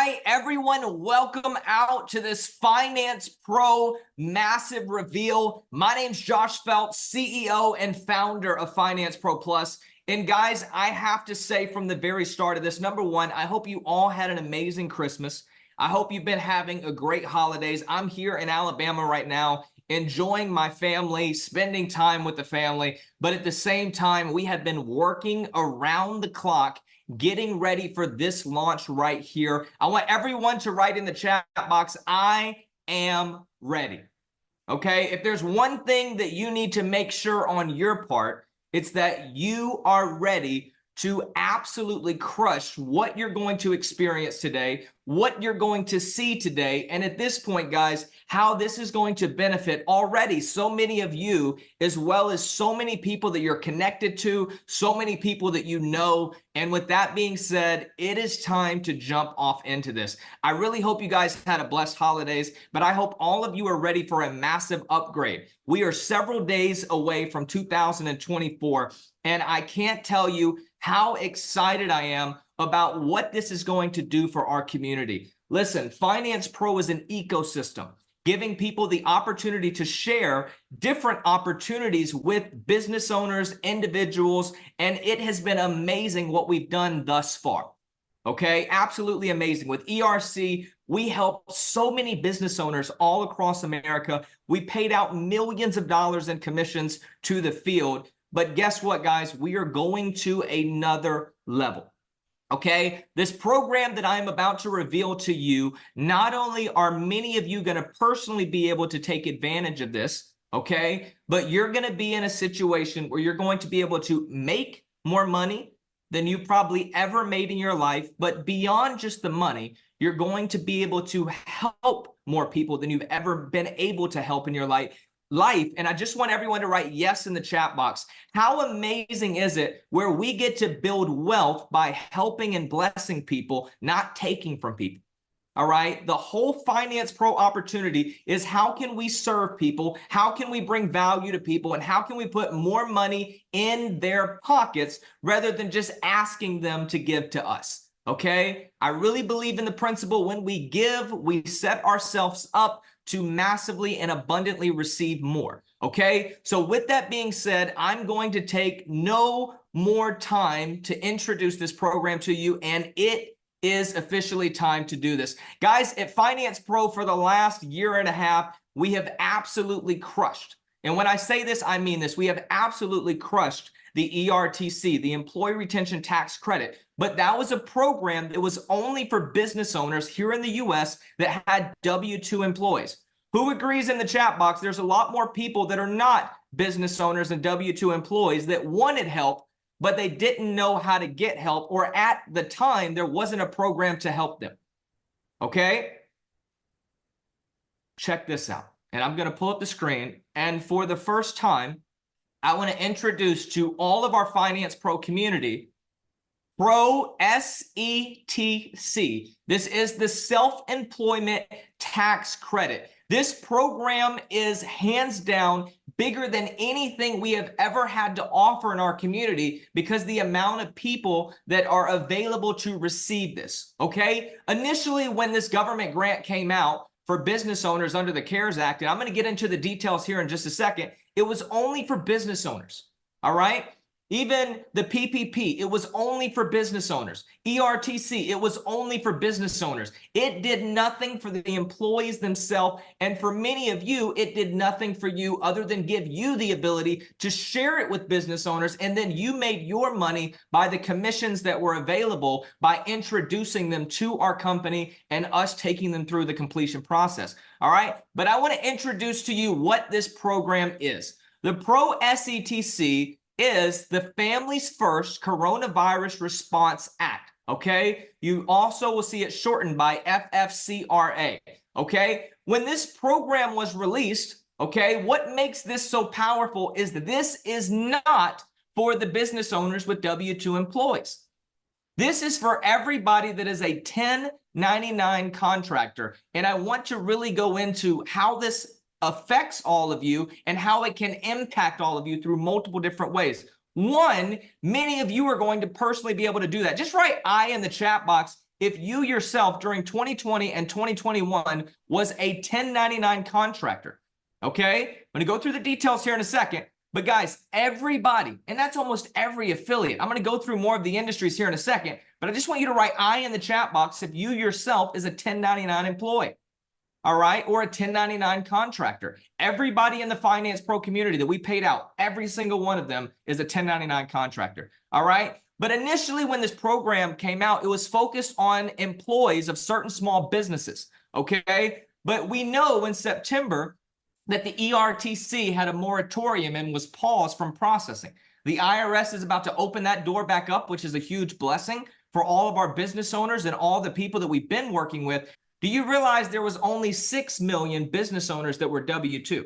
right, everyone, welcome out to this Finance Pro massive reveal. My name's Josh Felt, CEO and founder of Finance Pro Plus. And guys, I have to say from the very start of this, number one, I hope you all had an amazing Christmas. I hope you've been having a great holidays. I'm here in Alabama right now, enjoying my family, spending time with the family. But at the same time, we have been working around the clock, getting ready for this launch right here. I want everyone to write in the chat box, I am ready. Okay, if there's one thing that you need to make sure on your part, it's that you are ready to absolutely crush what you're going to experience today, what you're going to see today, and at this point, guys, how this is going to benefit already so many of you, as well as so many people that you're connected to, so many people that you know. And with that being said, it is time to jump off into this. I really hope you guys had a blessed holidays, but I hope all of you are ready for a massive upgrade. We are several days away from 2024, and I can't tell you how excited I am about what this is going to do for our community. Listen, Finance Pro is an ecosystem, giving people the opportunity to share different opportunities with business owners, individuals, and it has been amazing what we've done thus far. Okay, absolutely amazing. With ERC, we helped so many business owners all across America. We paid out millions of dollars in commissions to the field. But guess what, guys? We are going to another level. Okay, this program that I'm about to reveal to you, not only are many of you going to personally be able to take advantage of this, okay, but you're going to be in a situation where you're going to be able to make more money than you probably ever made in your life. But beyond just the money, you're going to be able to help more people than you've ever been able to help in your life. And I just want everyone to write yes in the chat box. How amazing is it where we get to build wealth by helping and blessing people, not taking from people? All right. The whole Finance Pro opportunity is how can we serve people? How can we bring value to people? And how can we put more money in their pockets rather than just asking them to give to us? Okay. I really believe in the principle when we give, we set ourselves up to massively and abundantly receive more. Okay. So with that being said, I'm going to take no more time to introduce this program to you, and it is officially time to do this. Guys, at Finance Pro for the last year and a half, we have absolutely crushed. And when I say this, I mean this. We have absolutely crushed the ERTC, the Employee Retention Tax Credit. But that was a program that was only for business owners here in the US that had W-2 employees. Who agrees in the chat box? There's a lot more people that are not business owners and W-2 employees that wanted help, but they didn't know how to get help, or at the time, there wasn't a program to help them. Okay? Check this out. And I'm going to pull up the screen. And for the first time, I want to introduce to all of our Finance Pro community, Pro SETC. This is the Self-Employment Tax Credit. This program is hands down bigger than anything we have ever had to offer in our community because the amount of people that are available to receive this, okay? Initially, when this government grant came out for business owners under the CARES Act, and I'm going to get into the details here in just a second, it was only for business owners, all right? Even the PPP, it was only for business owners. ERTC, it was only for business owners. It did nothing for the employees themselves. And for many of you, it did nothing for you other than give you the ability to share it with business owners. And then you made your money by the commissions that were available by introducing them to our company and us taking them through the completion process. All right. But I want to introduce to you what this program is. The Pro SETC is the Families First Coronavirus Response Act, okay? You also will see it shortened by FFCRA, okay? When this program was released, okay, what makes this so powerful is that this is not for the business owners with W-2 employees. This is for everybody that is a 1099 contractor, and I want to really go into how this affects all of you and how it can impact all of you through multiple different ways. One, many of you are going to personally be able to do that. Just write I in the chat box if you yourself during 2020 and 2021 was a 1099 contractor. Okay, I'm going to go through the details here in a second. But guys, everybody, and that's almost every affiliate. I'm going to go through more of the industries here in a second, but I just want you to write I in the chat box if you yourself is a 1099 employee. All right, or a 1099 contractor. Everybody in the Finance Pro community that we paid out, every single one of them is a 1099 contractor. All right, but initially when this program came out, it was focused on employees of certain small businesses. Okay, but we know in September that the ERTC had a moratorium and was paused from processing. The IRS is about to open that door back up, which is a huge blessing for all of our business owners and all the people that we've been working with. Do you realize there was only 6 million business owners that were W-2?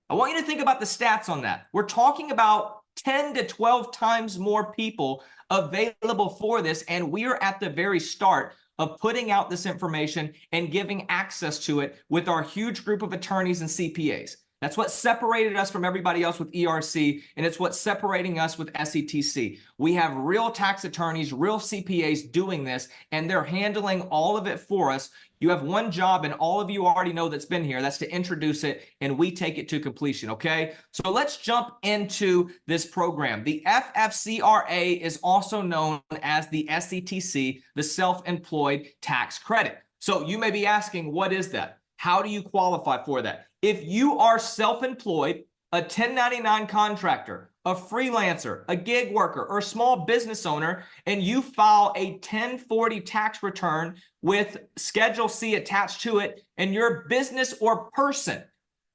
I want you to think about the stats on that. We're talking about 10 to 12 times more people available for this, and we are at the very start of putting out this information and giving access to it with our huge group of attorneys and CPAs. That's what separated us from everybody else with ERC, and it's what's separating us with SETC. We have real tax attorneys, real CPAs doing this, and they're handling all of it for us. You have one job, and all of you already know that's been here. That's to introduce it, and we take it to completion, okay? So let's jump into this program. The FFCRA is also known as the SETC, the Self-Employed Tax Credit. So you may be asking, what is that? How do you qualify for that? If you are self-employed, a 1099 contractor, a freelancer, a gig worker, or a small business owner, and you file a 1040 tax return with Schedule C attached to it, and your business or person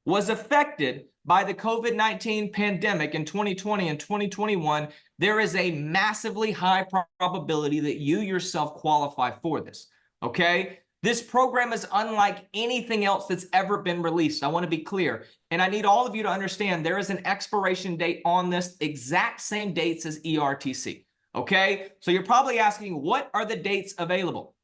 was affected by the COVID-19 pandemic in 2020 and 2021, there is a massively high probability that you yourself qualify for this, okay? This program is unlike anything else that's ever been released. I want to be clear. And I need all of you to understand there is an expiration date on this, exact same dates as ERTC. Okay? So you're probably asking, what are the dates available?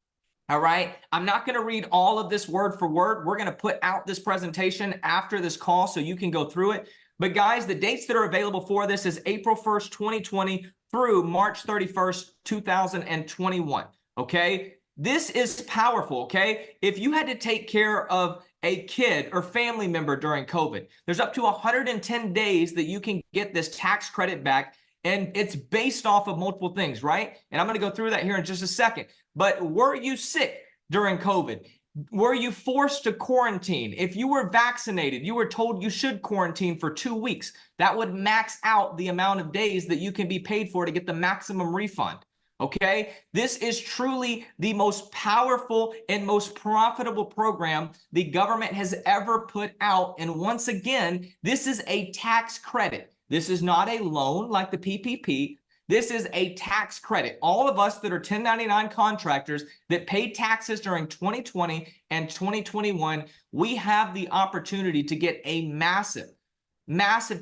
All right. I'm not going to read all of this word for word. We're going to put out this presentation after this call so you can go through it. But guys, the dates that are available for this is April 1st, 2020 through March 31st, 2021. Okay? This is powerful, okay? If you had to take care of a kid or family member during COVID, there's up to 110 days that you can get this tax credit back, and it's based off of multiple things, right? And I'm going to go through that here in just a second. But were you sick during COVID? Were you forced to quarantine? If you were vaccinated, you were told you should quarantine for 2 weeks. That would max out the amount of days that you can be paid for to get the maximum refund. Okay, this is truly the most powerful and most profitable program the government has ever put out. And once again, this is a tax credit. This is not a loan like the PPP. This is a tax credit. All of us that are 1099 contractors that paid taxes during 2020 and 2021, we have the opportunity to get a massive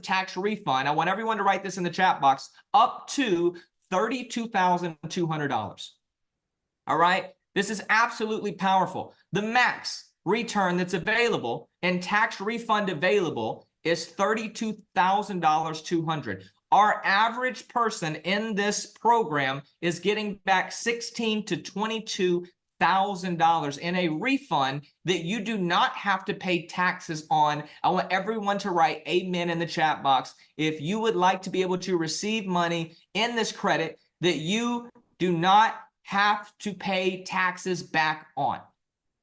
tax refund. I want everyone to write this in the chat box, up to $32,200. All right, this is absolutely powerful. The max return that's available and tax refund available is $32,200. Our average person in this program is getting back $16,000 to $22,000 in a refund that you do not have to pay taxes on. I want everyone to write amen in the chat box if you would like to be able to receive money in this credit that you do not have to pay taxes back on.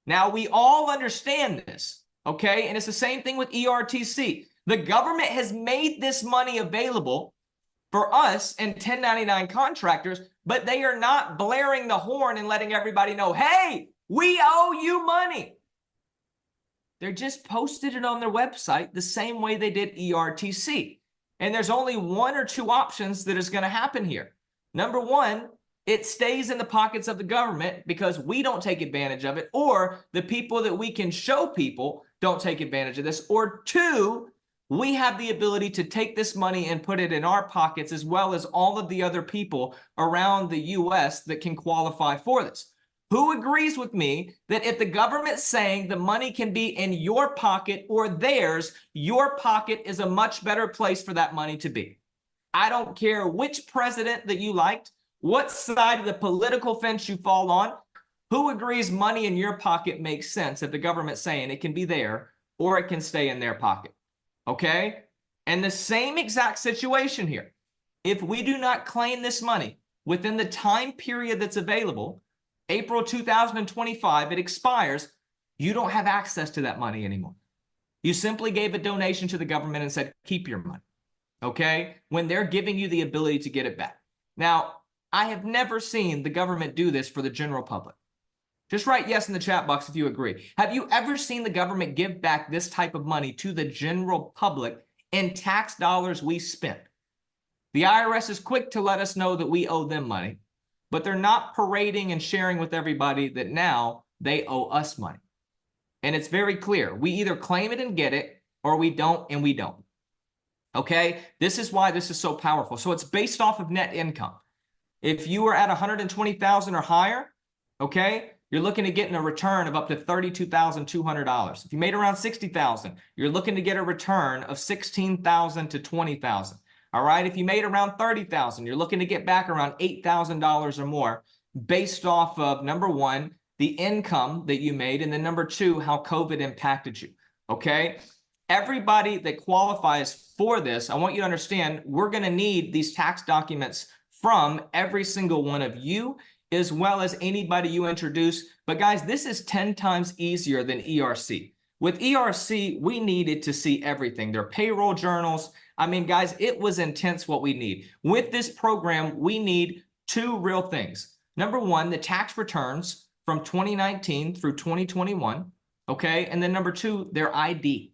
Now, we all understand this, okay? And it's the same thing with ERTC. The government has made this money available for us and 1099 contractors, but they are not blaring the horn and letting everybody know, hey, we owe you money. They're just posted it on their website the same way they did ERTC. And there's only one or two options that is going to happen here. Number one, it stays in the pockets of the government because we don't take advantage of it, or the people that we can show people don't take advantage of this, or two, we have the ability to take this money and put it in our pockets as well as all of the other people around the US that can qualify for this. Who agrees with me that if the government's saying the money can be in your pocket or theirs, your pocket is a much better place for that money to be? I don't care which president that you liked, what side of the political fence you fall on, Who agrees money in your pocket makes sense if the government's saying it can be there or it can stay in their pocket? Okay? And the same exact situation here. If we do not claim this money within the time period that's available, April 2025, it expires, you don't have access to that money anymore. You simply gave a donation to the government and said, keep your money, okay? When they're giving you the ability to get it back. Now, I have never seen the government do this for the general public. Just write yes in the chat box if you agree. Have you ever seen the government give back this type of money to the general public in tax dollars we spent? The IRS is quick to let us know that we owe them money, but they're not parading and sharing with everybody that now they owe us money. And it's very clear. We either claim it and get it, or we don't and we don't. Okay? This is why this is so powerful. So it's based off of net income. If you are at 120,000 or higher, okay, you're looking to get a return of up to $32,200. If you made around 60,000, you're looking to get a return of 16,000 to 20,000. All right, if you made around 30,000, you're looking to get back around $8,000 or more based off of, number one, the income that you made, and then number two, how COVID impacted you, okay? Everybody that qualifies for this, I want you to understand, we're gonna need these tax documents from every single one of you, as well as anybody you introduce. But guys, this is 10 times easier than ERC. With ERC, we needed to see everything. Their payroll journals. I mean, guys, it was intense what we need. With this program, we need two real things. Number one, the tax returns from 2019 through 2021, okay? And then number two, their ID.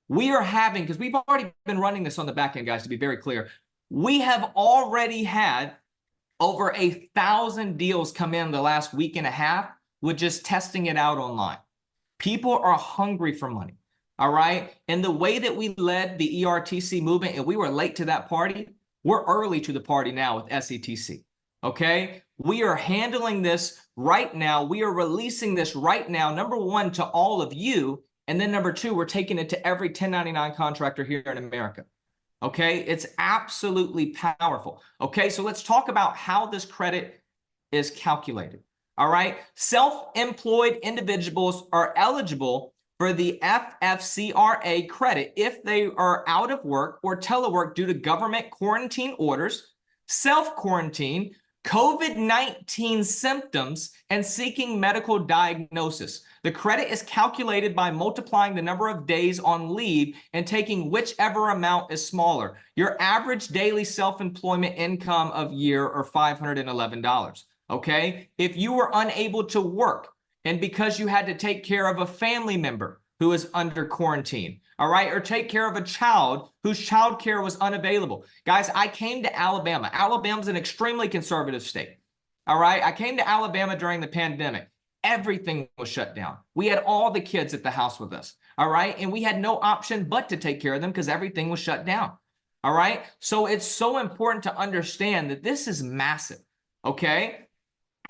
We are having, because we've already been running this on the back end, guys, to be very clear, we have already had over 1,000 deals come in the last week and a half with just testing it out online. People are hungry for money, all right? And the way that we led the ERTC movement, and we were late to that party, we're early to the party now with SETC, okay? We are handling this right now. We are releasing this right now, number one, to all of you, and then number two, we're taking it to every 1099 contractor here in America. Okay, it's absolutely powerful. Okay, so let's talk about how this credit is calculated. All right, self-employed individuals are eligible for the FFCRA credit if they are out of work or telework due to government quarantine orders, self-quarantine, COVID-19 symptoms, and seeking medical diagnosis. The credit is calculated by multiplying the number of days on leave and taking whichever amount is smaller. Your average daily self-employment income of year are $511, okay? If you were unable to work and because you had to take care of a family member who is under quarantine, all right, or take care of a child whose child care was unavailable. Guys, I came to Alabama. Alabama's an extremely conservative state, all right? I came to Alabama during the pandemic. Everything was shut down. We had all the kids at the house with us, all right? And we had no option but to take care of them because everything was shut down, all right? So it's so important to understand that this is massive, okay?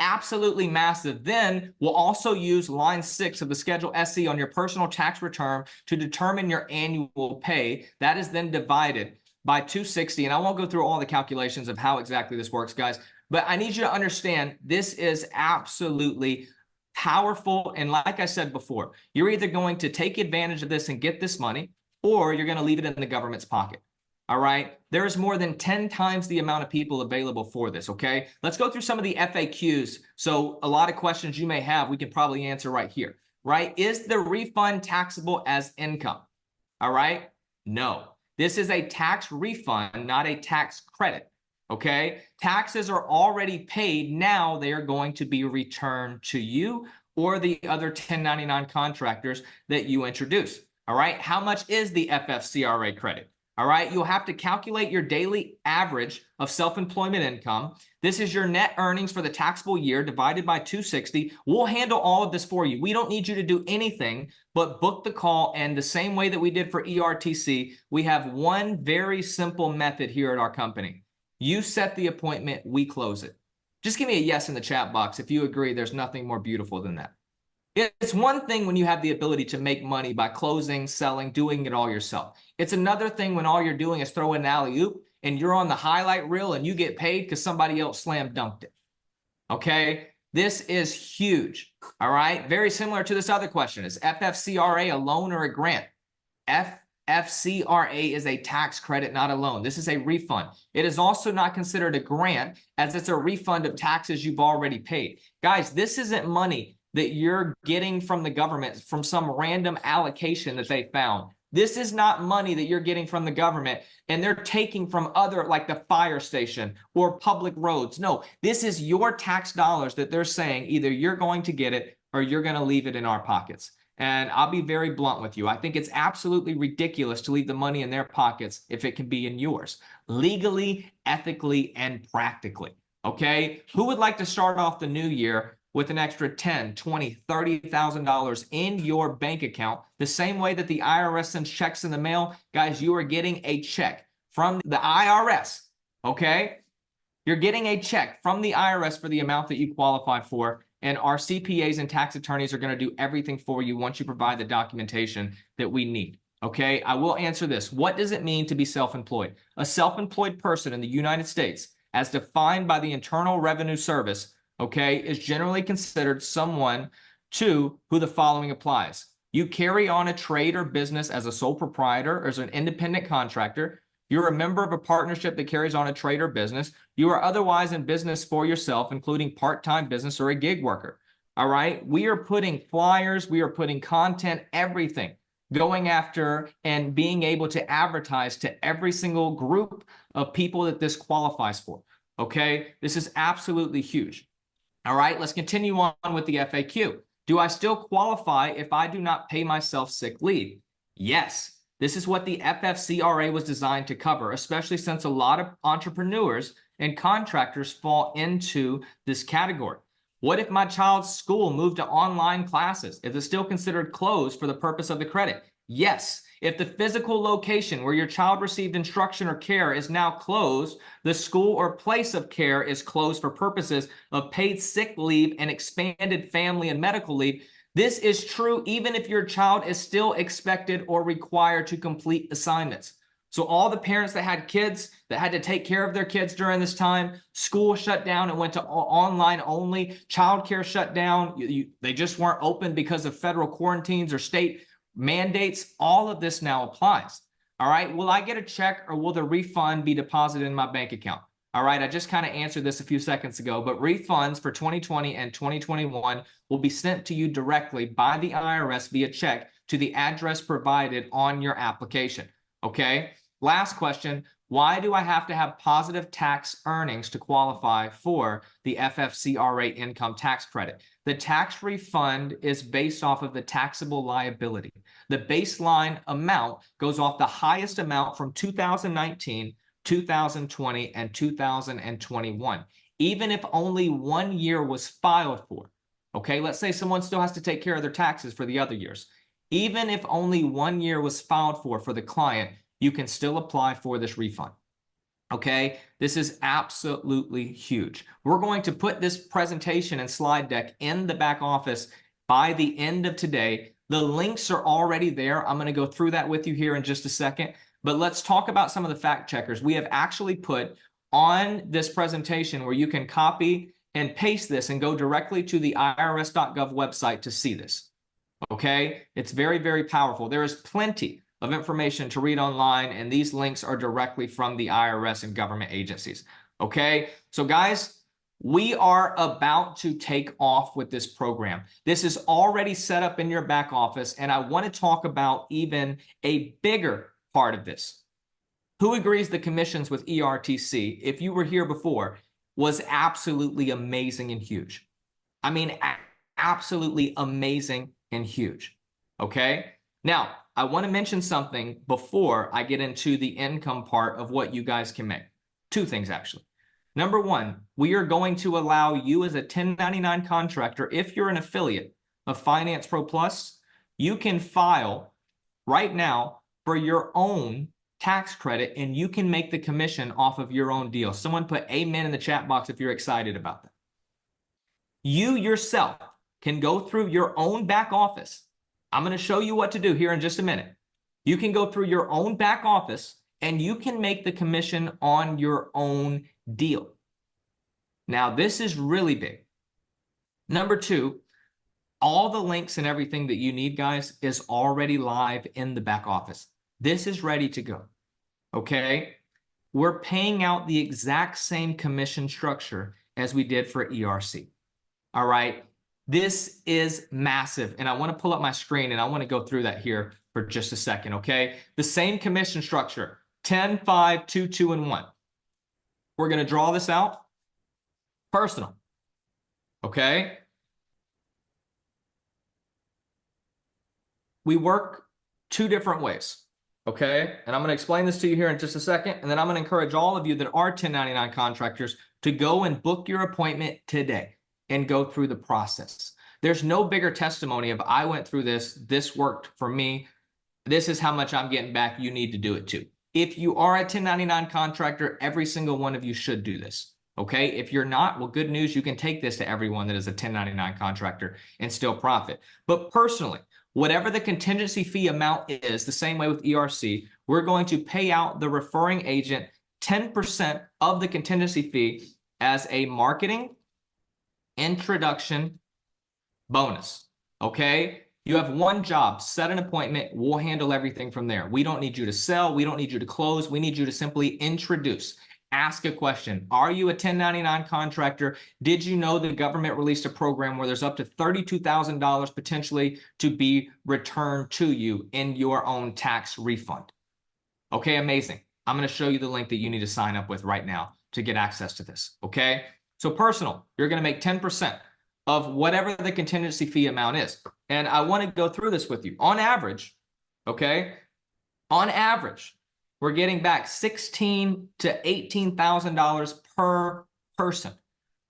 Absolutely massive. Then we'll also use line 6 of the Schedule SC on your personal tax return to determine your annual pay. That is then divided by 260. And I won't go through all the calculations of how exactly this works, guys, but I need you to understand this is absolutely powerful. And like I said before, you're either going to take advantage of this and get this money, or you're going to leave it in the government's pocket. All right, there's more than 10 times the amount of people available for this, okay? Let's go through some of the FAQs. So a lot of questions you may have, we can probably answer right here, right? Is the refund taxable as income? All right, no. This is a tax refund, not a tax credit, okay? Taxes are already paid. Now they are going to be returned to you or the other 1099 contractors that you introduce, all right? How much is the FFCRA credit? All right, you'll have to calculate your daily average of self-employment income. This is your net earnings for the taxable year divided by 260. We'll handle all of this for you. We don't need you to do anything but book the call. And the same way that we did for ERTC, we have one very simple method here at our company. You set the appointment, we close it. Just give me a yes in the chat box if you agree there's nothing more beautiful than that. It's one thing when you have the ability to make money by closing, selling, doing it all yourself. It's another thing when all you're doing is throwing an alley-oop and you're on the highlight reel and you get paid because somebody else slam dunked it. Okay? This is huge. All right. Very similar to this other question. Is FFCRA a loan or a grant? FFCRA is a tax credit, not a loan. This is a refund. It is also not considered a grant, as it's a refund of taxes you've already paid. Guys, this isn't money that you're getting from the government from some random allocation that they found. This is not money that you're getting from the government and they're taking from other, like the fire station or public roads. No, this is your tax dollars that they're saying either you're going to get it or you're going to leave it in our pockets. And I'll be very blunt with you. I think it's absolutely ridiculous to leave the money in their pockets if it can be in yours, legally, ethically, and practically. Okay? Who would like to start off the new year with an extra $10,000, $20,000, $30,000 in your bank account, the same way that the IRS sends checks in the mail? Guys, you are getting a check from the IRS, okay? You're getting a check from the IRS for the amount that you qualify for, and our CPAs and tax attorneys are going to do everything for you once you provide the documentation that we need, okay? I will answer this. What does it mean to be self-employed? A self-employed person in the United States, as defined by the Internal Revenue Service, okay, is generally considered someone to who the following applies. You carry on a trade or business as a sole proprietor or as an independent contractor. You're a member of a partnership that carries on a trade or business. You are otherwise in business for yourself, including part-time business or a gig worker. All right. We are putting flyers. We are putting content, everything, going after and being able to advertise to every single group of people that this qualifies for. Okay. This is absolutely huge. All right, let's continue on with the FAQ. Do I still qualify if I do not pay myself sick leave? Yes. This is what the FFCRA was designed to cover, especially since a lot of entrepreneurs and contractors fall into this category. What if my child's school moved to online classes? Is it still considered closed for the purpose of the credit? Yes. If the physical location where your child received instruction or care is now closed, the school or place of care is closed for purposes of paid sick leave and expanded family and medical leave. This is true even if your child is still expected or required to complete assignments. So all the parents that had kids that had to take care of their kids during this time, school shut down and went to online only, childcare shut down, they just weren't open because of federal quarantines or state mandates. All of this now applies. All right. Will I get a check or will the refund be deposited in my bank account? All right. I just kind of answered this a few seconds ago, but refunds for 2020 and 2021 will be sent to you directly by the IRS via check to the address provided on your application. Okay. Last question. Why do I have to have positive tax earnings to qualify for the FFCRA income tax credit? The tax refund is based off of the taxable liability. The baseline amount goes off the highest amount from 2019, 2020, and 2021. Even if only 1 year was filed for, okay? Let's say someone still has to take care of their taxes for the other years. Even if only 1 year was filed for the client, you can still apply for this refund. Okay, this is absolutely huge. We're going to put this presentation and slide deck in the back office by the end of today. The links are already there. I'm going to go through that with you here in just a second. But let's talk about some of the fact checkers. We have actually put on this presentation where you can copy and paste this and go directly to the irs.gov website to see this. Okay, it's very, very powerful. There is plenty of information to read online, and these links are directly from the IRS and government agencies. Okay, so guys, we are about to take off with this program. This is already set up in your back office, and I want to talk about even a bigger part of this. Who agrees the commissions with ERTC, if you were here before, was absolutely amazing and huge? I mean, absolutely amazing and huge. Okay, now I want to mention something before I get into the income part of what you guys can make. Two things, actually. Number one, we are going to allow you as a 1099 contractor, if you're an affiliate of Finance Pro Plus, you can file right now for your own tax credit and you can make the commission off of your own deal. Someone put amen in the chat box if you're excited about that. You yourself can go through your own back office. I'm going to show you what to do here in just a minute. You can go through your own back office and you can make the commission on your own deal. Now, this is really big. Number two, all the links and everything that you need, guys, is already live in the back office. This is ready to go, okay? We're paying out the exact same commission structure as we did for ERC, all right? This is massive, and I want to pull up my screen, and I want to go through that here for just a second, okay? The same commission structure, 10, 5, 2, 2, and 1. We're going to draw this out. Personal, okay? We work two different ways, okay? And I'm going to explain this to you here in just a second, and then I'm going to encourage all of you that are 1099 contractors to go and book your appointment today and go through the process. There's no bigger testimony of I went through this worked for me, this is how much I'm getting back, you need to do it too. If you are a 1099 contractor, every single one of you should do this, okay? If you're not, well, good news, you can take this to everyone that is a 1099 contractor and still profit. But personally, whatever the contingency fee amount is, the same way with ERC, we're going to pay out the referring agent 10% of the contingency fee as a marketing introduction bonus, okay? You have one job, set an appointment, we'll handle everything from there. We don't need you to sell, we don't need you to close, we need you to simply introduce. Ask a question. Are you a 1099 contractor? Did you know the government released a program where there's up to $32,000 potentially to be returned to you in your own tax refund? Okay, amazing. I'm going to show you the link that you need to sign up with right now to get access to this, okay? So personal, you're going to make 10% of whatever the contingency fee amount is. And I want to go through this with you. On average, okay, on average, we're getting back $16,000 to $18,000 per person.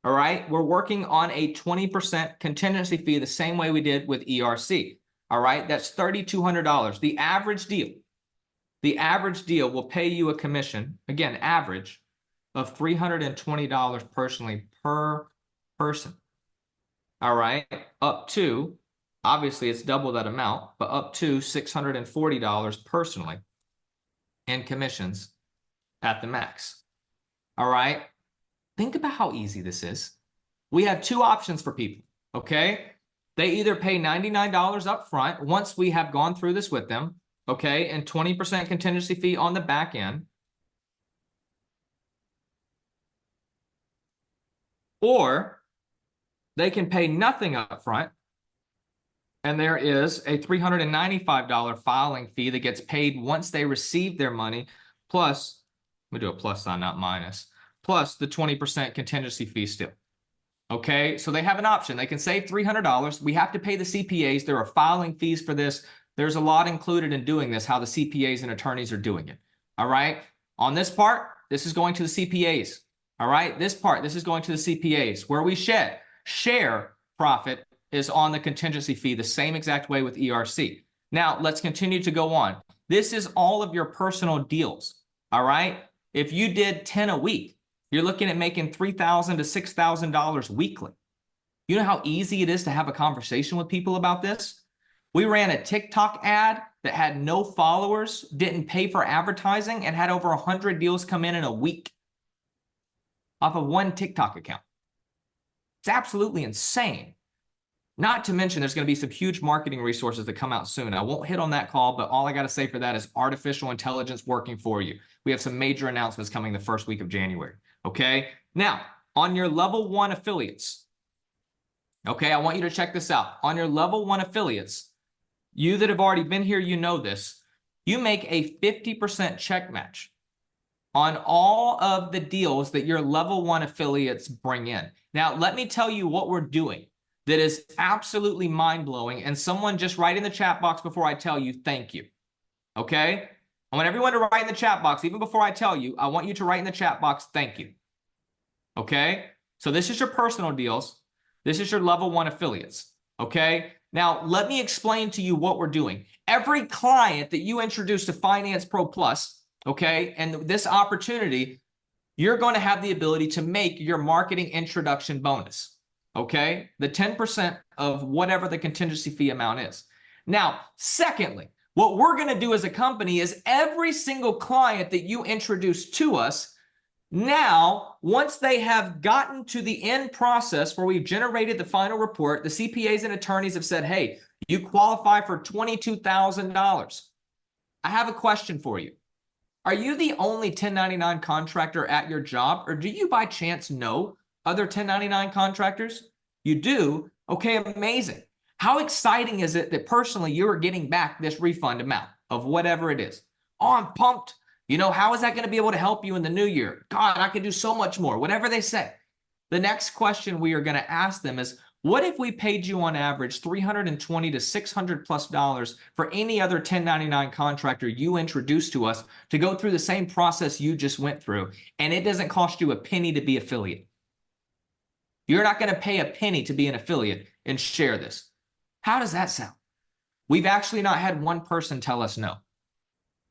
All right, we're working on a 20% contingency fee the same way we did with ERC. All right, that's $3,200. The average deal will pay you a commission, again, average of $320 personally per person. All right, up to, obviously it's double that amount, but up to $640 personally in commissions at the max. All right, think about how easy this is. We have two options for people, okay? They either pay $99 up front once we have gone through this with them, okay, and 20% contingency fee on the back end, or they can pay nothing up front, and there is a $395 filing fee that gets paid once they receive their money, plus, let me do a plus sign, not minus, plus the 20% contingency fee still. Okay, so they have an option. They can save $300. We have to pay the CPAs. There are filing fees for this. There's a lot included in doing this, how the CPAs and attorneys are doing it. All right, on this part, this is going to the CPAs. All right, this part, this is going to the CPAs. Where we share profit is on the contingency fee, the same exact way with ERC. Now, let's continue to go on. This is all of your personal deals, all right? If you did 10 a week, you're looking at making $3,000 to $6,000 weekly. You know how easy it is to have a conversation with people about this? We ran a TikTok ad that had no followers, didn't pay for advertising, and had over 100 deals come in a week off of one TikTok account. It's absolutely insane. Not to mention, there's going to be some huge marketing resources that come out soon. I won't hit on that call, but all I got to say for that is artificial intelligence working for you. We have some major announcements coming the first week of January. Okay. Now, on your level 1 affiliates, okay, I want you to check this out. On your level 1 affiliates, you that have already been here, you know this. You make a 50% check match on all of the deals that your level 1 affiliates bring in. Now, let me tell you what we're doing that is absolutely mind-blowing, and someone just write in the chat box before I tell you, thank you, okay? I want everyone to write in the chat box, even before I tell you, I want you to write in the chat box, thank you, okay? So this is your personal deals. This is your level 1 affiliates, okay? Now, let me explain to you what we're doing. Every client that you introduce to Finance Pro Plus, okay, and this opportunity, you're going to have the ability to make your marketing introduction bonus. Okay, the 10% of whatever the contingency fee amount is. Now, secondly, what we're going to do as a company is every single client that you introduce to us, Now, once they have gotten to the end process where we've generated the final report, the CPAs and attorneys have said, hey, you qualify for $22,000. I have a question for you. Are you the only 1099 contractor at your job, or do you by chance know other 1099 contractors? You do? Okay, amazing. How exciting is it that personally you are getting back this refund amount of whatever it is? Oh, I'm pumped. You know, how is that going to be able to help you in the new year? God, I could do so much more, whatever they say. The next question we are going to ask them is, what if we paid you on average $320 to $600+ for any other 1099 contractor you introduced to us to go through the same process you just went through, and it doesn't cost you a penny to be affiliate? You're not going to pay a penny to be an affiliate and share this. How does that sound? We've actually not had one person tell us no.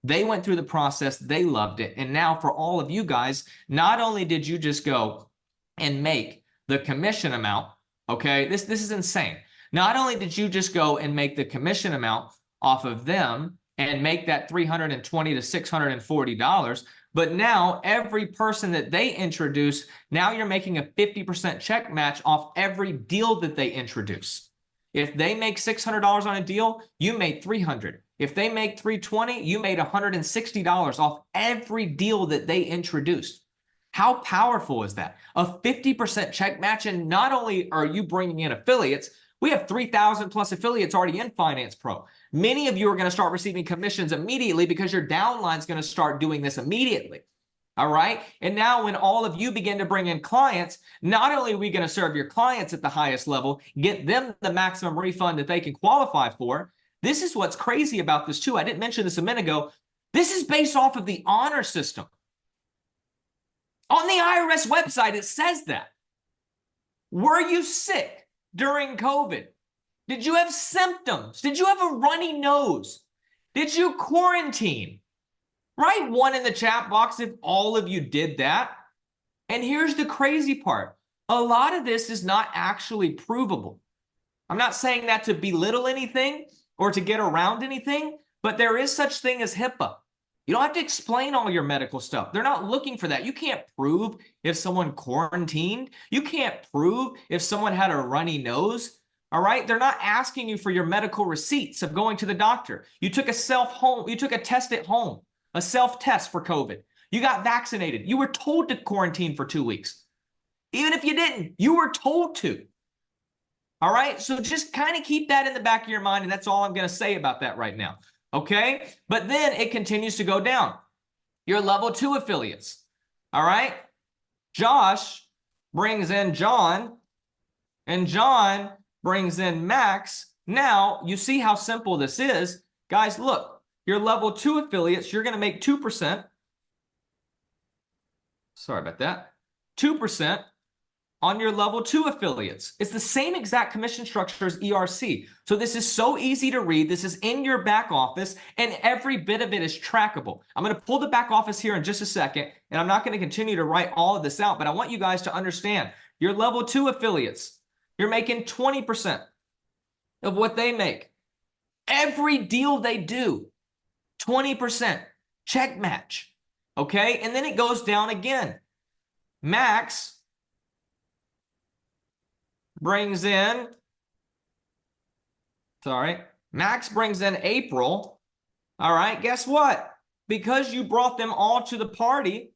They went through the process, they loved it, and now for all of you guys, not only did you just go and make the commission amount, okay, this is insane. Not only did you just go and make the commission amount off of them and make that $320 to $640, but now every person that they introduce, now you're making a 50% check match off every deal that they introduce. If they make $600 on a deal, you made $300. If they make $320, you made $160 off every deal that they introduced. How powerful is that? A 50% check match, and not only are you bringing in affiliates, we have 3,000 plus affiliates already in Finance Pro. Many of you are going to start receiving commissions immediately because your downline is going to start doing this immediately. All right. And now when all of you begin to bring in clients, not only are we going to serve your clients at the highest level, get them the maximum refund that they can qualify for. This is what's crazy about this too. I didn't mention this a minute ago. This is based off of the honor system. On the IRS website, it says that. Were you sick during COVID? Did you have symptoms? Did you have a runny nose? Did you quarantine? Write one in the chat box if all of you did that. And here's the crazy part. A lot of this is not actually provable. I'm not saying that to belittle anything or to get around anything, but there is such thing as HIPAA. You don't have to explain all your medical stuff. They're not looking for that. You can't prove if someone quarantined. You can't prove if someone had a runny nose. All right. They're not asking you for your medical receipts of going to the doctor. You took a test at home, a self-test for COVID. You got vaccinated. You were told to quarantine for 2 weeks. Even if you didn't, you were told to. All right. So just kind of keep that in the back of your mind. And that's all I'm going to say about that right now. Okay. But then it continues to go down. Your level 2 affiliates. All right. Josh brings in John, and John brings in Max. Now you see how simple this is. Guys, look, your level 2 affiliates, you're going to make 2%. Sorry about that. 2% on your level 2 affiliates. It's the same exact commission structure as ERC. So this is so easy to read. This is in your back office, and every bit of it is trackable. I'm going to pull the back office here in just a second, and I'm not going to continue to write all of this out, but I want you guys to understand your level 2 affiliates, you're making 20% of what they make. Every deal they do, 20% check match. Okay. And then it goes down again. Max brings in April. All right. Guess what? Because you brought them all to the party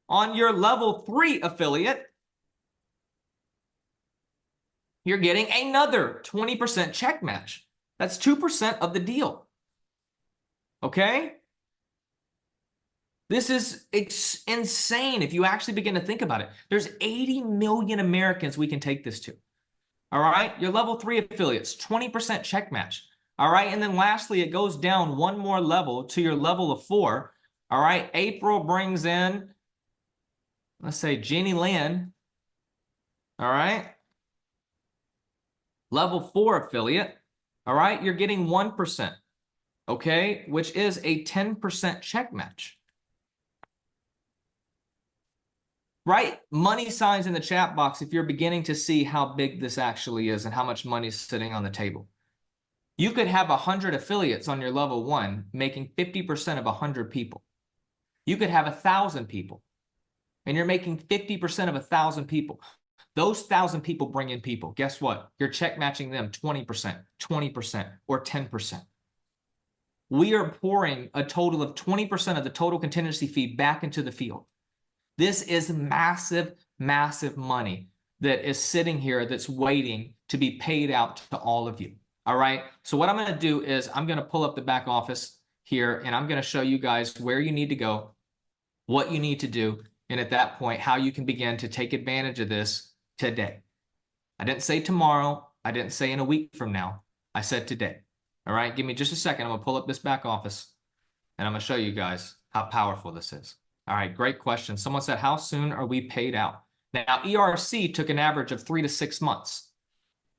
on your level 3 affiliate, you're getting another 20% check match. That's 2% of the deal. Okay? This is insane if you actually begin to think about it. There's 80 million Americans we can take this to. All right? Your level 3 affiliates, 20% check match. All right? And then lastly, it goes down one more level to your level of 4. All right? April brings in, let's say, Jenny Lynn. All right? Level 4 affiliate. All right? You're getting 1%. Okay? Which is a 10% check match. Right? Money signs in the chat box if you're beginning to see how big this actually is and how much money is sitting on the table. You could have 100 affiliates on your level 1 making 50% of 100 people. You could have 1,000 people and you're making 50% of 1,000 people. Those 1,000 people bring in people. Guess what? You're check matching them 20%, 20%, or 10%. We are pouring a total of 20% of the total contingency fee back into the field. This is massive, massive money that is sitting here that's waiting to be paid out to all of you. All right. So what I'm going to do is I'm going to pull up the back office here, and I'm going to show you guys where you need to go, what you need to do, and at that point, how you can begin to take advantage of this today. I didn't say tomorrow. I didn't say in a week from now. I said today. All right. Give me just a second. I'm going to pull up this back office, and I'm going to show you guys how powerful this is. All right. Great question. Someone said, how soon are we paid out? Now, ERC took an average of 3 to 6 months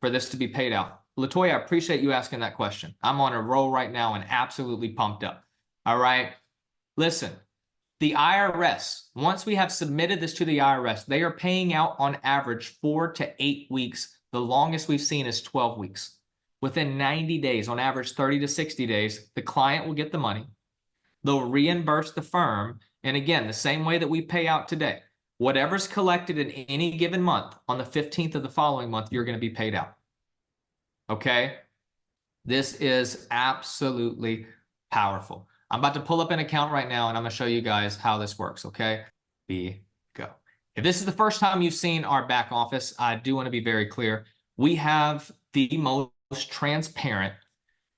for this to be paid out. Latoya, I appreciate you asking that question. I'm on a roll right now and absolutely pumped up. All right. Listen, the IRS, once we have submitted this to the IRS, they are paying out on average 4 to 8 weeks. The longest we've seen is 12 weeks. Within 90 days, on average 30 to 60 days, the client will get the money. They'll reimburse the firm. And again, the same way that we pay out today, whatever's collected in any given month, on the 15th of the following month, you're going to be paid out. Okay? This is absolutely powerful. I'm about to pull up an account right now, and I'm going to show you guys how this works. Okay? Go. If this is the first time you've seen our back office, I do want to be very clear. We have the most transparent,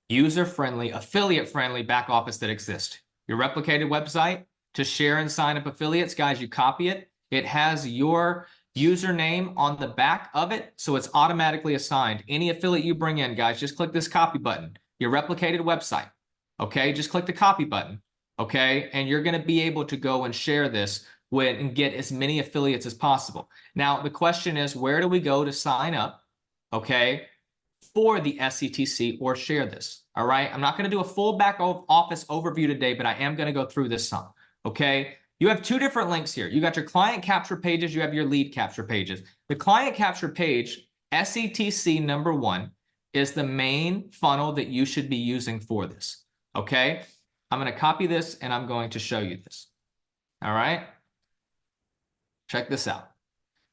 user-friendly, affiliate-friendly back office that exists. Your replicated website to share and sign up affiliates, guys, you copy it. It has your username on the back of it, so it's automatically assigned. Any affiliate you bring in, guys, just click this copy button. Your replicated website, okay? Just click the copy button, okay? And you're going to be able to go and share this and get as many affiliates as possible. Now, the question is, where do we go to sign up, okay, for the SCTC or share this? All right? I'm not going to do a full back office overview today, but I am going to go through this some, okay? You have 2 different links here. You got your client capture pages. You have your lead capture pages. The client capture page, SCTC number 1, is the main funnel that you should be using for this. Okay? I'm going to copy this, and I'm going to show you this. All right? Check this out.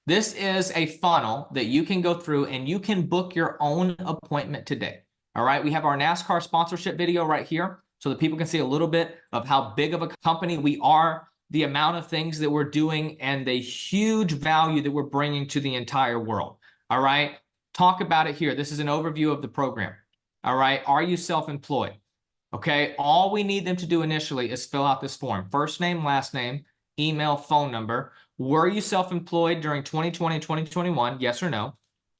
This is a funnel that you can go through, and you can book your own appointment today. All right? We have our NASCAR sponsorship video right here, so that people can see a little bit of how big of a company we are, the amount of things that we're doing, and the huge value that we're bringing to the entire world. All right. Talk about it here. This is an overview of the program. All right. Are you self-employed? Okay. All we need them to do initially is fill out this form. First name, last name, email, phone number. Were you self-employed during 2020, 2021? Yes or no?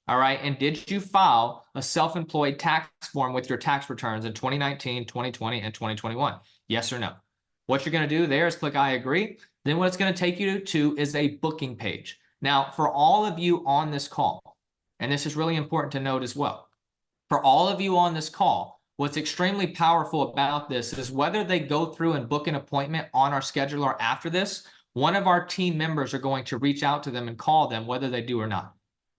All right. And did you file a self-employed tax form with your tax returns in 2019, 2020, and 2021? Yes or no? What you're going to do there is click I agree. Then what it's going to take you to is a booking page. Now, for all of you on this call, and this is really important to note as well, for all of you on this call, what's extremely powerful about this is whether they go through and book an appointment on our scheduler after this, one of our team members are going to reach out to them and call them whether they do or not.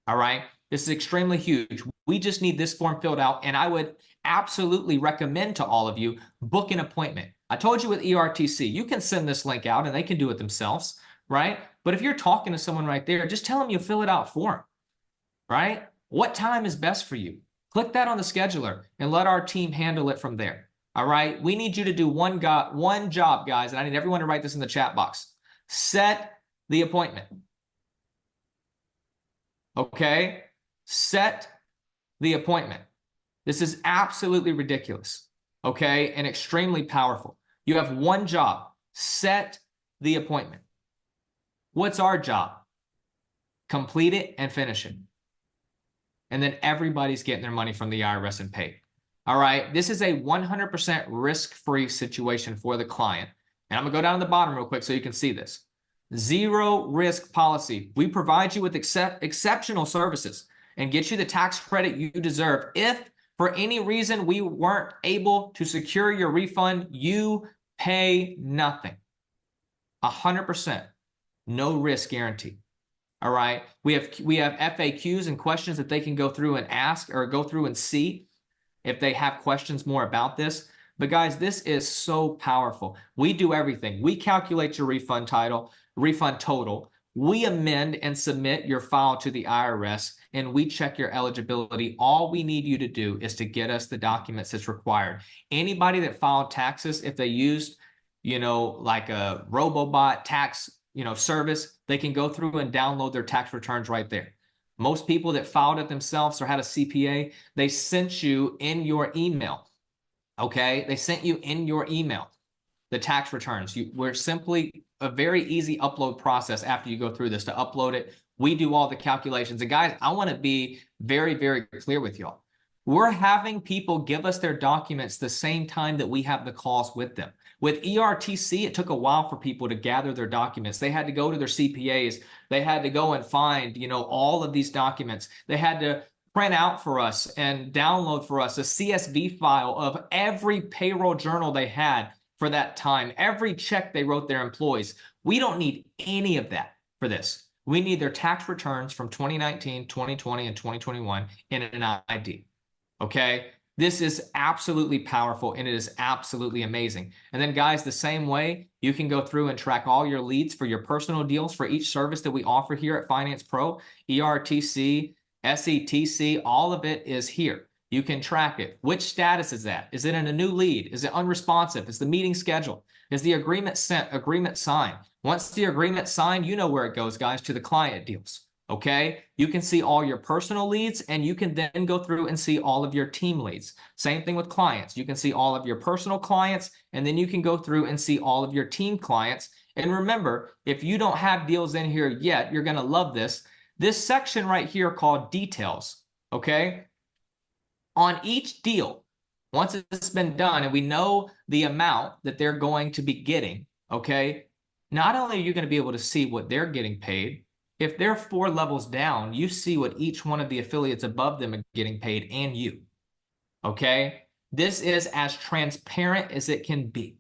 All right? This is extremely huge. We just need this form filled out, and I would absolutely recommend to all of you, book an appointment. I told you with ERTC, you can send this link out and they can do it themselves, right? But if you're talking to someone right there, just tell them you fill it out for them, right? What time is best for you? Click that on the scheduler and let our team handle it from there, all right? We need you to do one job, guys, and I need everyone to write this in the chat box. Set the appointment, okay? Set the appointment. This is absolutely ridiculous, okay, and extremely powerful. You have one job. Set the appointment. What's our job? Complete it and finish it. And then everybody's getting their money from the IRS and paid. All right, this is a 100% risk-free situation for the client. And I'm going to go down to the bottom real quick so you can see this. Zero risk policy. We provide you with exceptional services and get you the tax credit you deserve. If for any reason we weren't able to secure your refund, you pay nothing. 100%, no risk guarantee. All right. We have FAQs and questions that they can go through and ask or go through and see if they have questions more about this. But guys, this is so powerful. We do everything. We calculate your refund title. refund total. We amend and submit your file to the IRS, and we check your eligibility. All we need you to do is to get us the documents that's required. Anybody that filed taxes, if they used, like a RoboBot tax, service, they can go through and download their tax returns right there. Most people that filed it themselves or had a CPA, they sent you in your email. Okay, they sent you in your email the tax returns. We're simply a very easy upload process after you go through this to upload it. We do all the calculations. And guys, I want to be very, very clear with y'all. We're having people give us their documents the same time that we have the calls with them. With ERTC, it took a while for people to gather their documents. They had to go to their CPAs. They had to go and find, all of these documents. They had to print out for us and download for us a CSV file of every payroll journal they had for that time, every check they wrote their employees. We don't need any of that for this. We need their tax returns from 2019, 2020, and 2021 in an ID. Okay? This is absolutely powerful, and it is absolutely amazing. And then, guys, the same way, you can go through and track all your leads for your personal deals for each service that we offer here at Finance Pro, ERTC, SETC, all of it is here. You can track it. Which status is that? Is it in a new lead? Is it unresponsive? Is the meeting scheduled? Is the agreement sent? Agreement signed? Once the agreement signed, you know where it goes, guys, to the client deals. Okay? You can see all your personal leads, and you can then go through and see all of your team leads. Same thing with clients. You can see all of your personal clients, and then you can go through and see all of your team clients. And remember, if you don't have deals in here yet, you're going to love this. This section right here called details. Okay? On each deal, once it's been done and we know the amount that they're going to be getting, okay, not only are you going to be able to see what they're getting paid, if they're 4 levels down, you see what each one of the affiliates above them are getting paid, and you, okay? This is as transparent as it can be,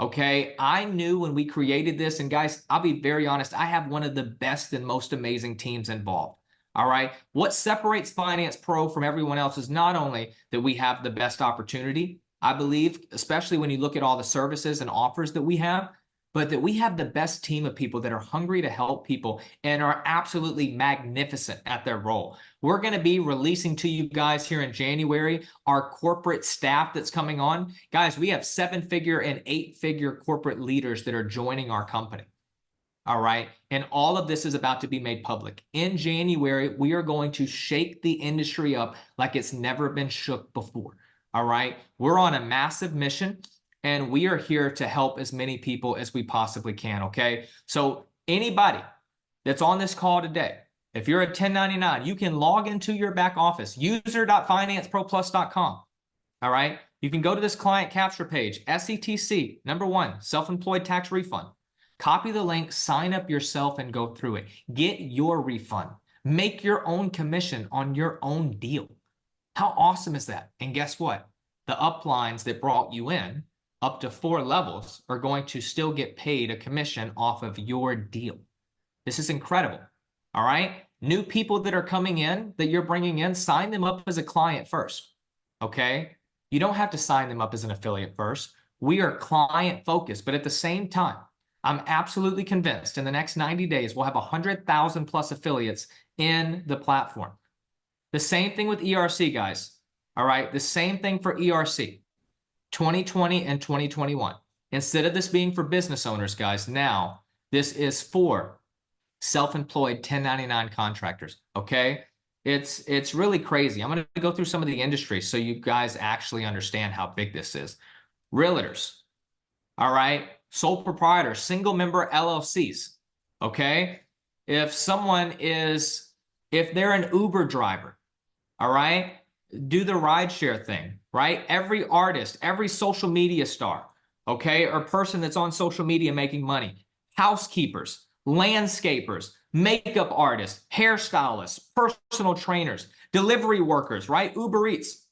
okay? I knew when we created this, and guys, I'll be very honest, I have one of the best and most amazing teams involved. All right. What separates Finance Pro from everyone else is not only that we have the best opportunity, I believe, especially when you look at all the services and offers that we have, but that we have the best team of people that are hungry to help people and are absolutely magnificent at their role. We're going to be releasing to you guys here in January our corporate staff that's coming on. Guys, we have 7-figure and 8-figure corporate leaders that are joining our company. All right. And all of this is about to be made public. In January, we are going to shake the industry up like it's never been shook before. All right. We're on a massive mission, and we are here to help as many people as we possibly can. Okay. So anybody that's on this call today, if you're a 1099, you can log into your back office, user.financeproplus.com. All right. You can go to this client capture page, SETC, #1, self-employed tax refund. Copy the link, sign up yourself, and go through it. Get your refund. Make your own commission on your own deal. How awesome is that? And guess what? The uplines that brought you in up to 4 levels are going to still get paid a commission off of your deal. This is incredible. All right? New people that are coming in, that you're bringing in, sign them up as a client first. Okay? You don't have to sign them up as an affiliate first. We are client focused, but at the same time, I'm absolutely convinced in the next 90 days, we'll have 100,000 plus affiliates in the platform. The same thing with ERC, guys. All right. The same thing for ERC 2020 and 2021. Instead of this being for business owners, guys, now this is for self-employed 1099 contractors. Okay. It's really crazy. I'm going to go through some of the industries so you guys actually understand how big this is. Realtors. All right. Sole proprietors, single member LLCs, okay? If they're an Uber driver, all right, do the rideshare thing, right? Every artist, every social media star, okay, or person that's on social media making money, housekeepers, landscapers, makeup artists, hairstylists, personal trainers, delivery workers, right? Uber Eats,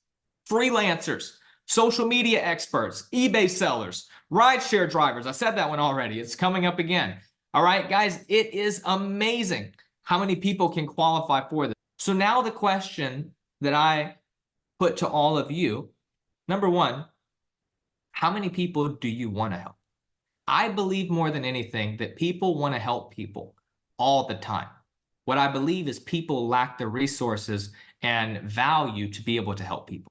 freelancers, social media experts, eBay sellers, rideshare drivers. I said that one already. It's coming up again. All right, guys, it is amazing how many people can qualify for this. So now the question that I put to all of you, #1, how many people do you want to help? I believe more than anything that people want to help people all the time. What I believe is people lack the resources and value to be able to help people.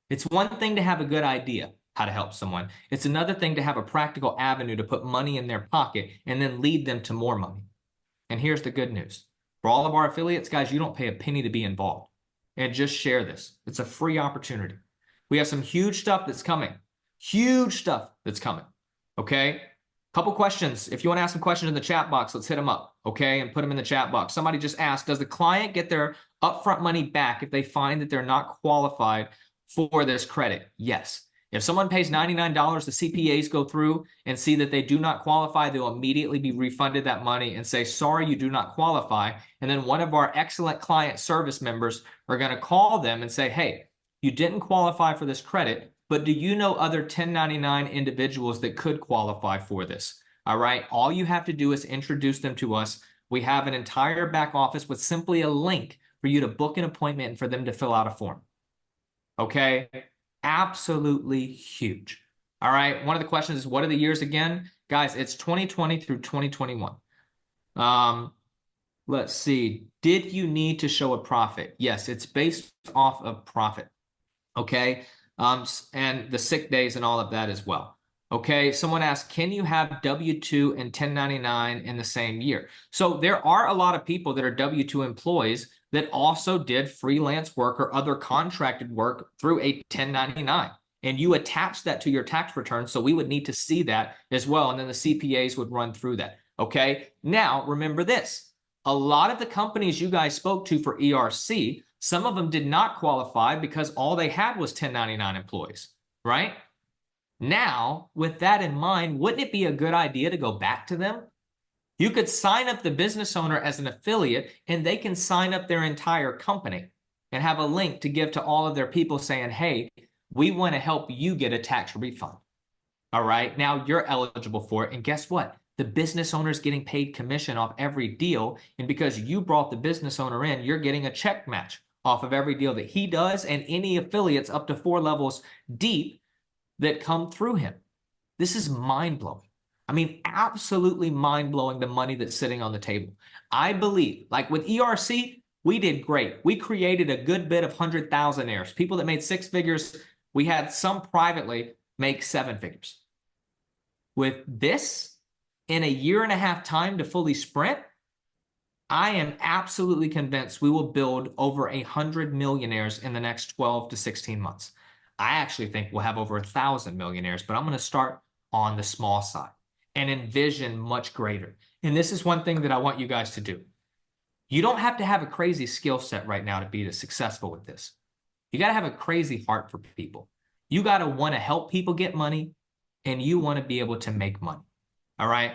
It's one thing to have a good idea how to help someone. It's another thing to have a practical avenue to put money in their pocket and then lead them to more money. And here's the good news. For all of our affiliates, guys, you don't pay a penny to be involved. And just share this. It's a free opportunity. We have some huge stuff that's coming. Huge stuff that's coming. Okay? Couple questions. If you want to ask some questions in the chat box, let's hit them up. Okay? And put them in the chat box. Somebody just asked, does the client get their upfront money back if they find that they're not qualified for this credit? Yes. If someone pays $99, the CPAs go through and see that they do not qualify, they'll immediately be refunded that money and say, sorry, you do not qualify. And then one of our excellent client service members are going to call them and say, hey, you didn't qualify for this credit, but do you know other 1099 individuals that could qualify for this? All right. All you have to do is introduce them to us. We have an entire back office with simply a link for you to book an appointment and for them to fill out a form. Okay. Absolutely huge. All right. One of the questions is, what are the years again? Guys, it's 2020 through 2021. Let's see. Did you need to show a profit? Yes, it's based off of profit. Okay. And the sick days and all of that as well. Okay. Someone asked, can you have W-2 and 1099 in the same year? So there are a lot of people that are W-2 employees that also did freelance work or other contracted work through a 1099. And you attach that to your tax return. So we would need to see that as well. And then the CPAs would run through that. Okay. Now, remember this. A lot of the companies you guys spoke to for ERC, some of them did not qualify because all they had was 1099 employees, right? Now, with that in mind, wouldn't it be a good idea to go back to them? You could sign up the business owner as an affiliate and they can sign up their entire company and have a link to give to all of their people saying, hey, we want to help you get a tax refund. All right. Now you're eligible for it. And guess what? The business owner is getting paid commission off every deal. And because you brought the business owner in, you're getting a check match off of every deal that he does and any affiliates up to 4 levels deep that come through him. This is mind-blowing. I mean, absolutely mind-blowing, the money that's sitting on the table. I believe, like with ERC, we did great. We created a good bit of 100,000-aires. People that made 6 figures, we had some privately make 7 figures. With this, in a year and a half time to fully sprint, I am absolutely convinced we will build over 100 millionaires in the next 12 to 16 months. I actually think we'll have over 1,000 millionaires, but I'm going to start on the small side and envision much greater. And this is one thing that I want you guys to do. You don't have to have a crazy skill set right now to be successful with this. You got to have a crazy heart for people. You got to want to help people get money and you want to be able to make money. All right.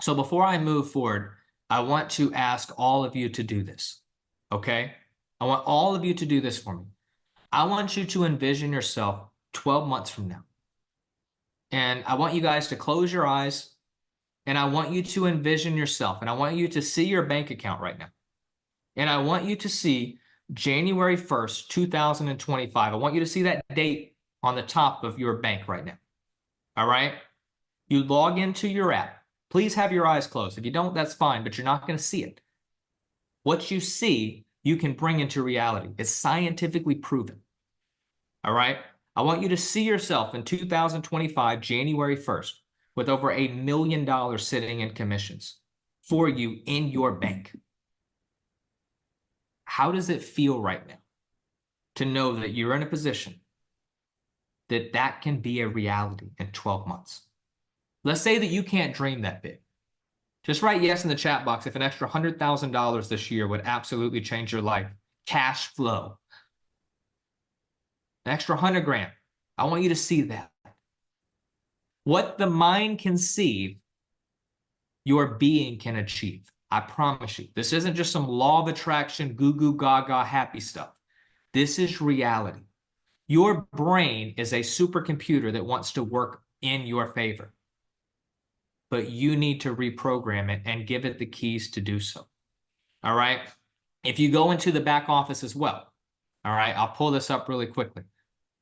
So before I move forward, I want to ask all of you to do this. Okay. I want all of you to do this for me. I want you to envision yourself 12 months from now. And I want you guys to close your eyes and I want you to envision yourself and I want you to see your bank account right now. And I want you to see January 1st, 2025. I want you to see that date on the top of your bank right now. All right. You log into your app. Please have your eyes closed. If you don't, that's fine, but you're not going to see it. What you see, you can bring into reality. It's scientifically proven. All right. I want you to see yourself in 2025, January 1st, with over $1 million sitting in commissions for you in your bank. How does it feel right now to know that you're in a position that that can be a reality in 12 months? Let's say that you can't dream that big. Just write yes in the chat box if an extra $100,000 this year would absolutely change your life. Cash flow. An extra 100 grand. I want you to see that. What the mind conceive, your being can achieve. I promise you. This isn't just some law of attraction, goo goo gaga happy stuff. This is reality. Your brain is a supercomputer that wants to work in your favor. But you need to reprogram it and give it the keys to do so. All right. If you go into the back office as well, all right, I'll pull this up really quickly.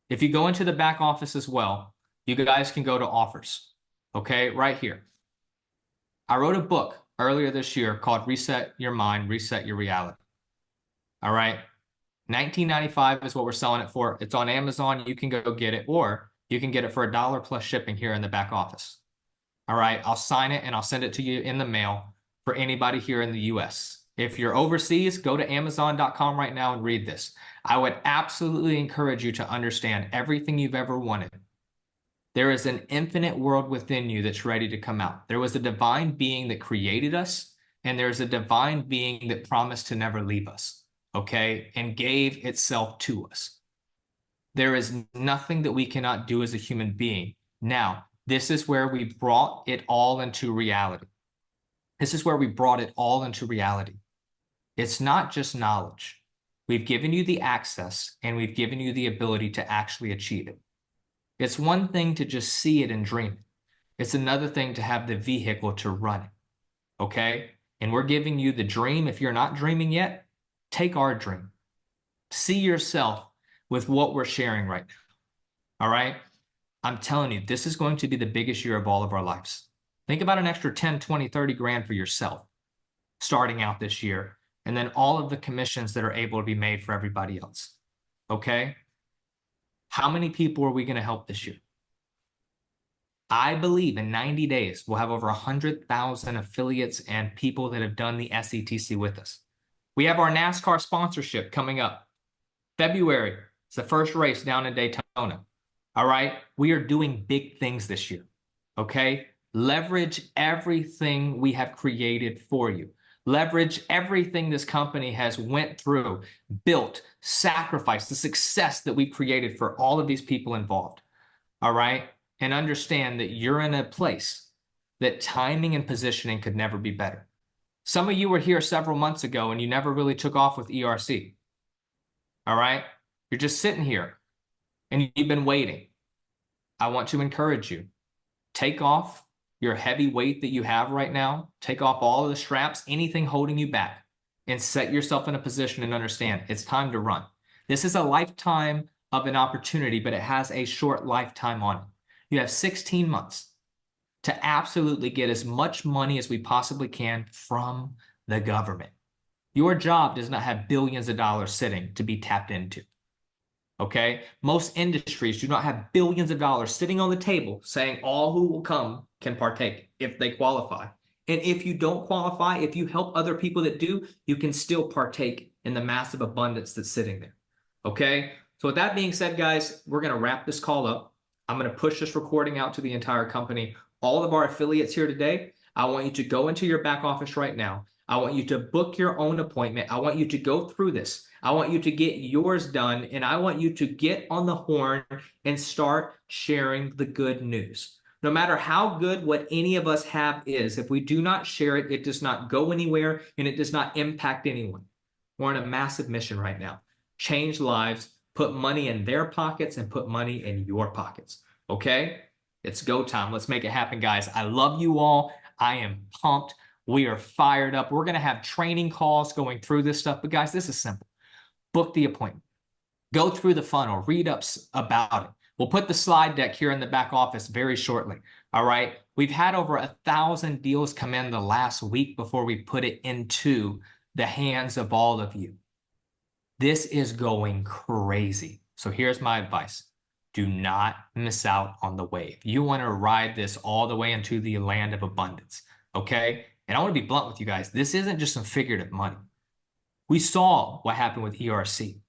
If you go into the back office as well, you guys can go to offers. okay, right here. I wrote a book earlier this year called Reset Your Mind, Reset Your Reality. All right. $19.95 is what we're selling it for. It's on Amazon. You can go get it, or you can get it for $1 plus shipping here in the back office. All right. I'll sign it and I'll send it to you in the mail for anybody here in the US. If you're overseas, go to Amazon.com right now and read this. I would absolutely encourage you to understand everything you've ever wanted. There is an infinite world within you that's ready to come out. There was a divine being that created us, and there's a divine being that promised to never leave us, okay, and gave itself to us. There is nothing that we cannot do as a human being. Now, this is where we brought it all into reality. This is where we brought it all into reality. It's not just knowledge. We've given you the access, and we've given you the ability to actually achieve it. It's one thing to just see it and dream it. It's another thing to have the vehicle to run it, okay? And we're giving you the dream. If you're not dreaming yet, take our dream. See yourself with what we're sharing right now, all right? I'm telling you, this is going to be the biggest year of all of our lives. Think about an extra 10, 20, 30 grand for yourself starting out this year, and then all of the commissions that are able to be made for everybody else, okay? How many people are we going to help this year? I believe in 90 days, we'll have over 100,000 affiliates and people that have done the SETC with us. We have our NASCAR sponsorship coming up. February, it's the first race down in Daytona. All right, we are doing big things this year, okay? Leverage everything we have created for you. Leverage everything this company has went through, built, sacrificed, the success that we created for all of these people involved, all right? And understand that you're in a place that timing and positioning could never be better. Some of you were here several months ago and you never really took off with ERC, all right? You're just sitting here and you've been waiting. I want to encourage you, take off your heavy weight that you have right now, take off all of the straps, anything holding you back, and set yourself in a position and understand it's time to run. This is a lifetime of an opportunity, but it has a short lifetime on it. You have 16 months to absolutely get as much money as we possibly can from the government. Your job does not have billions of dollars sitting to be tapped into. Okay? Most industries do not have billions of dollars sitting on the table saying all who will come can partake if they qualify. And if you don't qualify, if you help other people that do, you can still partake in the massive abundance that's sitting there. Okay? So with that being said, guys, we're going to wrap this call up. I'm going to push this recording out to the entire company. All of our affiliates here today, I want you to go into your back office right now. I want you to book your own appointment. I want you to go through this. I want you to get yours done, and I want you to get on the horn and start sharing the good news. No matter how good what any of us have is, if we do not share it, it does not go anywhere and it does not impact anyone. We're on a massive mission right now. Change lives, put money in their pockets and put money in your pockets. Okay? It's go time. Let's make it happen, guys. I love you all. I am pumped. We are fired up. We're going to have training calls going through this stuff. But guys, this is simple. Book the appointment. Go through the funnel. Read up about it. We'll put the slide deck here in the back office very shortly. All right. We've had over 1,000 deals come in the last week before we put it into the hands of all of you. This is going crazy. So here's my advice. Do not miss out on the wave. You want to ride this all the way into the land of abundance. Okay. And I want to be blunt with you guys. This isn't just some figurative money. We saw what happened with ERC.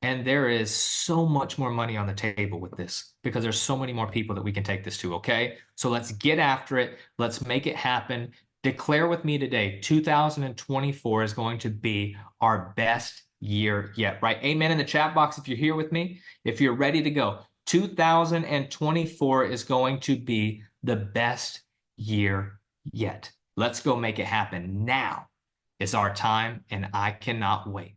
And there is so much more money on the table with this because there's so many more people that we can take this to, okay? So let's get after it. Let's make it happen. Declare with me today, 2024 is going to be our best year yet, right? Amen in the chat box if you're here with me. If you're ready to go, 2024 is going to be the best year yet. Let's go make it happen. Now is our time, and I cannot wait.